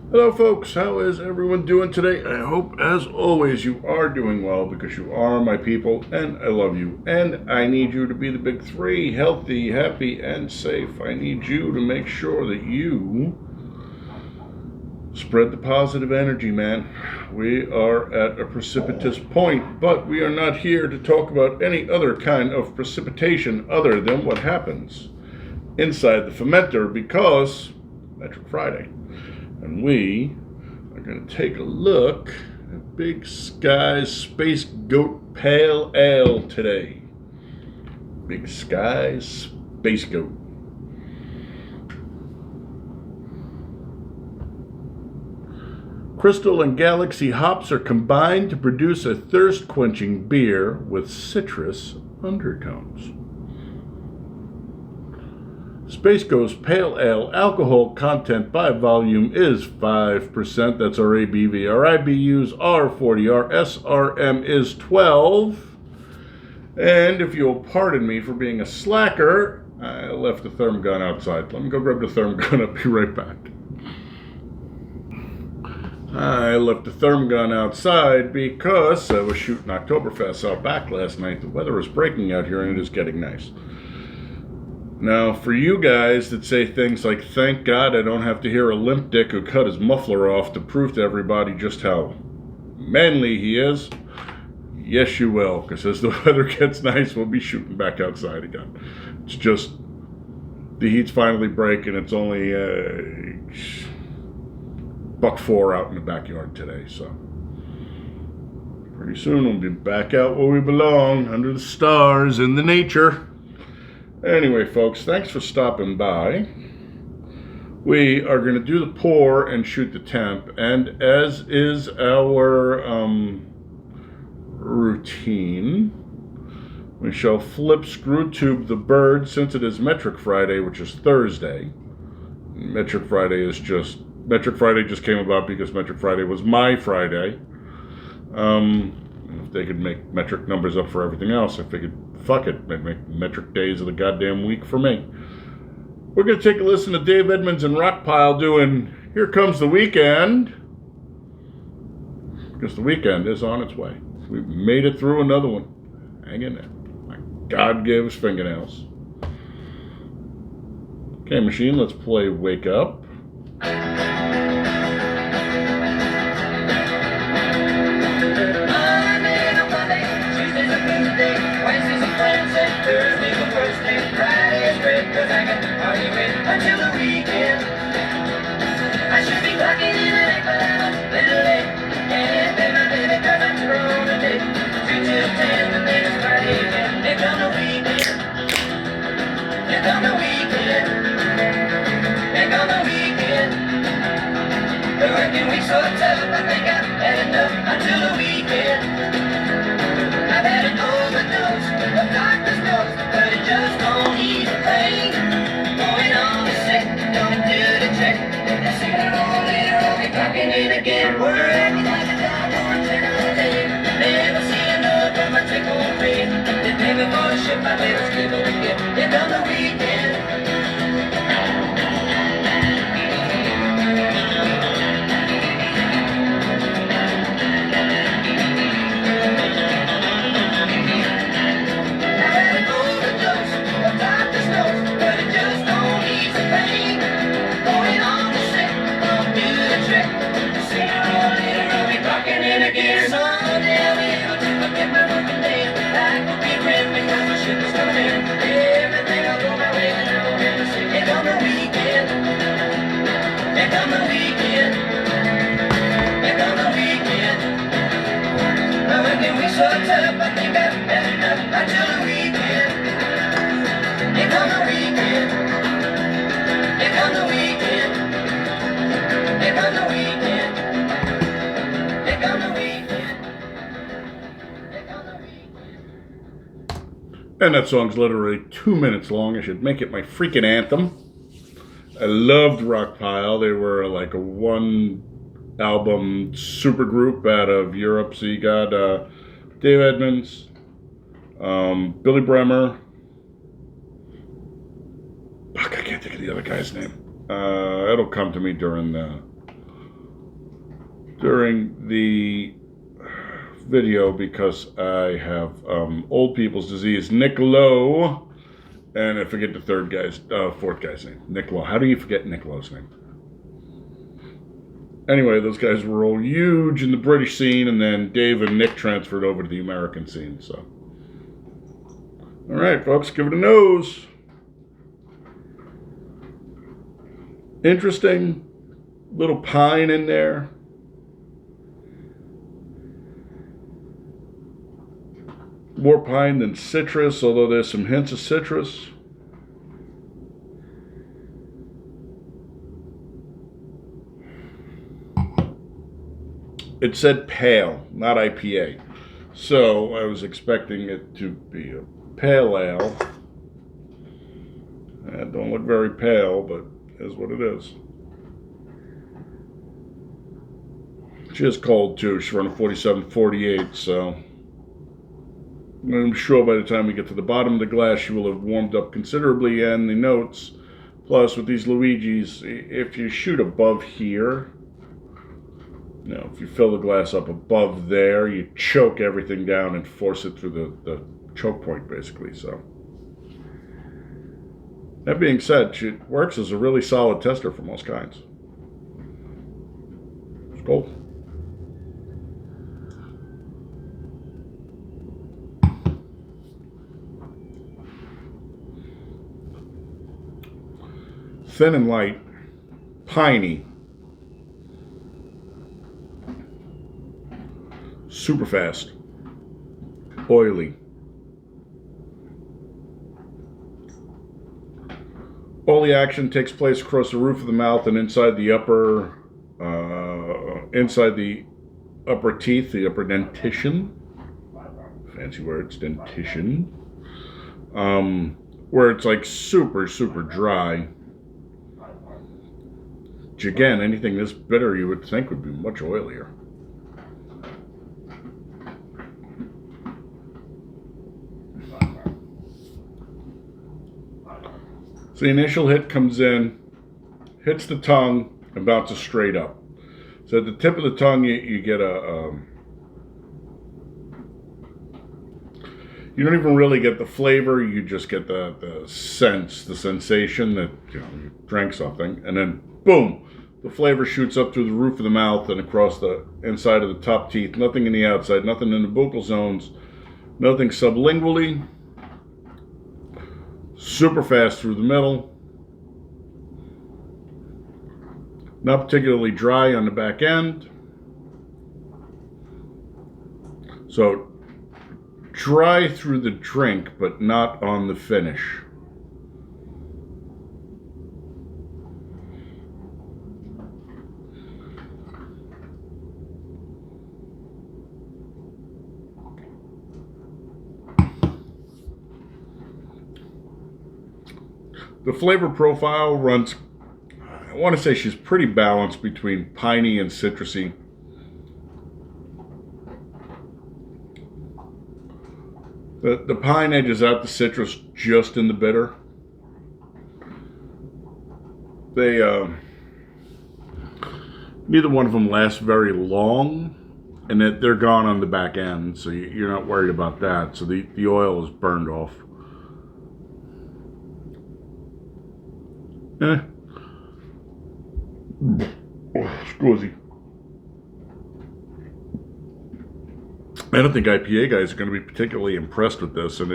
Hello folks, how is everyone doing today? I hope as always you are doing well because you are my people and I love you and I need you to be the big three, healthy, happy, and safe. I need you to make sure that you spread the positive energy, man. We are at a precipitous point, but we are not here to talk about any other kind of precipitation other than what happens inside the fermenter because Metric Friday. And we are going to take a look at Big Sky's Space Goat Pale Ale today. Big Sky's Space Goat. Crystal and Galaxy hops are combined to produce a thirst-quenching beer with citrus undertones. Space Goat's Pale Ale alcohol content by volume is 5%. That's our ABV. Our IBUs are 40. Our SRM is 12. And if you'll pardon me for being a slacker, I left the therm gun outside. Let me go grab the therm gun. I'll be right back. I left the therm gun outside because I was shooting Oktoberfest out back last night. The weather is breaking out here and it is getting nice. Now, for you guys that say things like, thank God I don't have to hear a limp dick who cut his muffler off to prove to everybody just how manly he is, yes you will, because as the weather gets nice, we'll be shooting back outside again. It's just, the heat's finally breaking. It's only $1.04 out in the backyard today, so pretty soon we'll be back out where we belong, under the stars in the nature. Anyway, folks, thanks for stopping by. We are going to do the pour and shoot the temp, and as is our routine, we shall flip screw tube the bird since it is Metric Friday, which is Thursday. Metric Friday just came about because Metric Friday was my Friday. If they could make metric numbers up for everything else, I figured, fuck it, they'd make metric days of the goddamn week for me. We're going to take a listen to Dave Edmunds and Rockpile doing Here Comes the Weekend, because the weekend is on its way. We've made it through another one. Hang in there. My God gave us fingernails. Okay, machine, let's play Wake Up. Thursday's the first day, Friday is great, cause I can party with until the weekend. I should be clocking in an act, but I'm a little late. Can't pay my baby cause I'm thrown today. 2 till 10, the latest party again. Here come the weekend. Here come the weekend. Here come the weekend. The working week's so tough, I think I've had enough until the weekend. I've had an overdose of doctor's notes, but it just don't ease the pain. Going on the sick, don't do the check. The sooner or later I'll be clocking in again. We're acting like a dog on day. Never see enough of my take-home pay. The day before the ship, I better skip it again. Here come the weekend. And that song's literally 2 minutes long. I should make it my freaking anthem. I loved Rockpile. They were like a one-album supergroup out of Europe. So you got Dave Edmunds, Billy Bremer. Fuck, I can't think of the other guy's name. It'll come to me during the during the video because I have old people's disease, Nick Lowe, and I forget the fourth guy's name, Nick Lowe. How do you forget Nick Lowe's name? Anyway, those guys were all huge in the British scene, and then Dave and Nick transferred over to the American scene. So, all right, folks, give it a nose. Interesting little pine in there. More pine than citrus, although there's some hints of citrus. It said pale, not IPA. So I was expecting it to be a pale ale. It don't look very pale, but is what it is. She is cold too. She's running 47.48, so I'm sure by the time we get to the bottom of the glass, she will have warmed up considerably, and the notes. Plus, with these Luigis, if you shoot above here, you know, if you fill the glass up above there, you choke everything down and force it through the choke point, basically. So, that being said, she works as a really solid tester for most kinds. Skål. Thin and light, piney, super fast, oily. All the action takes place across the roof of the mouth and inside the upper teeth, the upper dentition. Fancy words, dentition. Where it's like super, super dry. Which again, anything this bitter you would think would be much oilier. So the initial hit comes in, hits the tongue, and bounces straight up. So at the tip of the tongue, you get you don't even really get the flavor, you just get the sense, the sensation that, you know, you drank something, and then boom, the flavor shoots up through the roof of the mouth and across the inside of the top teeth. Nothing in the outside, nothing in the buccal zones, nothing sublingually. Super fast through the middle. Not particularly dry on the back end. So dry through the drink, but not on the finish. The flavor profile runs, I want to say she's pretty balanced between piney and citrusy. The pine edges out the citrus just in the bitter. They, neither one of them lasts very long, and they're gone on the back end, so you're not worried about that. So the oil is burned off. Oh, scusi. I don't think IPA guys are going to be particularly impressed with this, and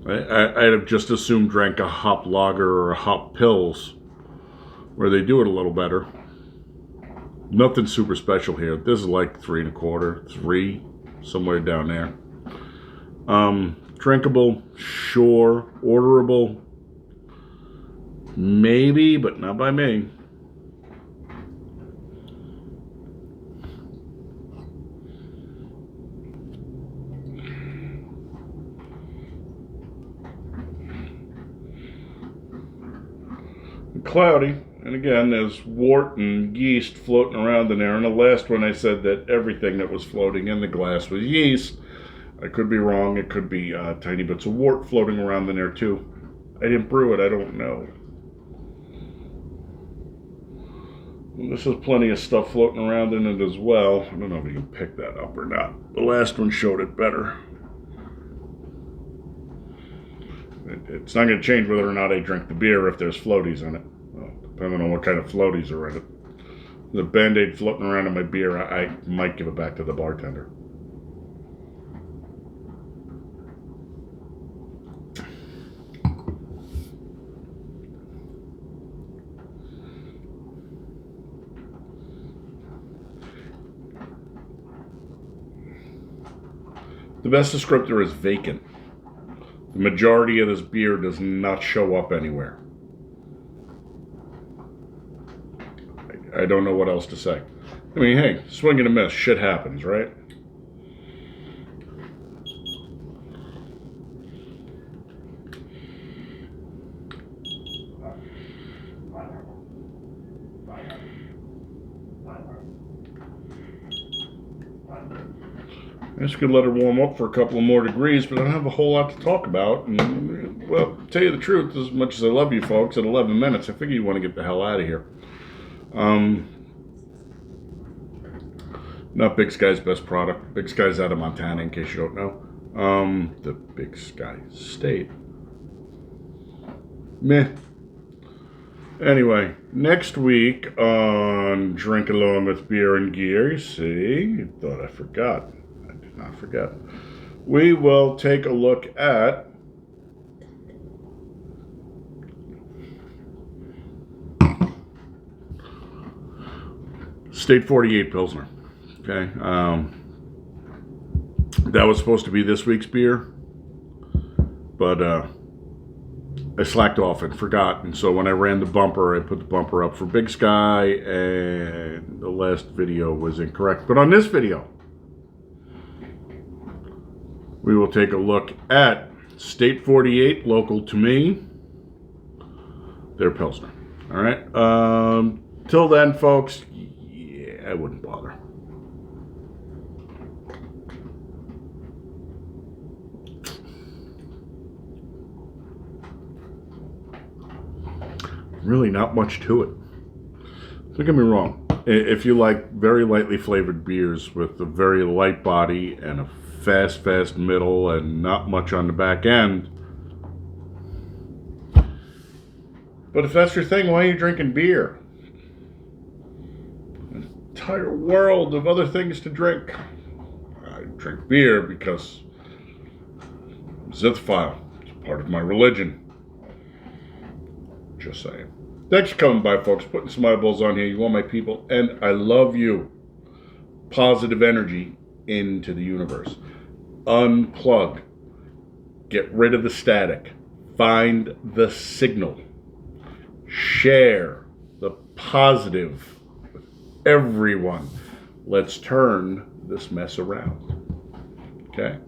I'd have just assumed drank a hop lager or a hop pills, where they do it a little better. Nothing super special here. This is like 3 1/4, 3, somewhere down there. Drinkable, sure. Orderable, maybe, but not by me. Cloudy, and again, there's wort and yeast floating around in there. And the last one I said that everything that was floating in the glass was yeast. I could be wrong. It could be tiny bits of wort floating around in there too. I didn't brew it. I don't know. This has plenty of stuff floating around in it as well. I don't know if you can pick that up or not. The last one showed it better. It's not going to change whether or not I drink the beer if there's floaties in it. Well, depending on what kind of floaties are in it. The Band-Aid floating around in my beer, I might give it back to the bartender. The best descriptor is vacant. The majority of this beer does not show up anywhere. I don't know what else to say. I mean, hey, swing and a miss. Shit happens, right? I just could let her warm up for a couple of more degrees, but I don't have a whole lot to talk about. And, well, to tell you the truth, as much as I love you folks, at 11 minutes, I figure you want to get the hell out of here. Not Big Sky's best product. Big Sky's out of Montana, in case you don't know. The Big Sky State. Meh. Anyway, next week on Drink Along with Beer and Gear, see, you thought I forgot. I did not forget. We will take a look at State 48 Pilsner. Okay. That was supposed to be this week's beer, but I slacked off and forgot. And so when I ran the bumper, I put the bumper up for Big Sky, and the last video was incorrect. But on this video, we will take a look at State 48, local to me, their Pilsner. All right. Till then, folks, I wouldn't bother. Really not much to it. Don't get me wrong. If you like very lightly flavored beers with a very light body and a fast middle and not much on the back end. But if that's your thing, why are you drinking beer? An entire world of other things to drink. I drink beer because I'm Zithophile. It's part of my religion. Just saying. Thanks for coming by, folks. Putting some eyeballs on here. You are my people, and I love you. Positive energy into the universe. Unplug. Get rid of the static. Find the signal. Share the positive with everyone. Let's turn this mess around. Okay?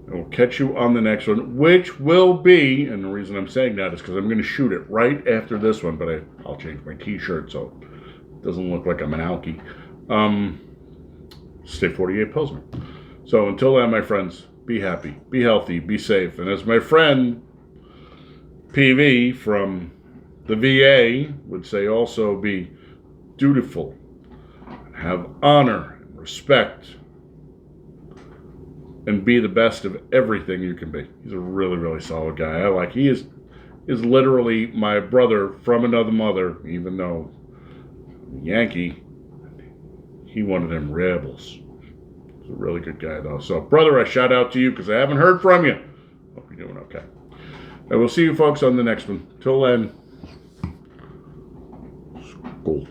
I will catch you on the next one, which will be, and the reason I'm saying that is because I'm going to shoot it right after this one, but I'll change my t-shirt so it doesn't look like I'm an alkie. State 48 Pilsner. So until then, my friends, be happy, be healthy, be safe. And as my friend PV from the VA would say, also be dutiful, have honor and respect, and be the best of everything you can be. He's a really solid guy. He is literally my brother from another mother, even though Yankee, he one of them rebels. He's a really good guy though. So brother, I shout out to you because I haven't heard from you. Hope you're doing okay. And we'll see you folks on the next one. Till then, Skal.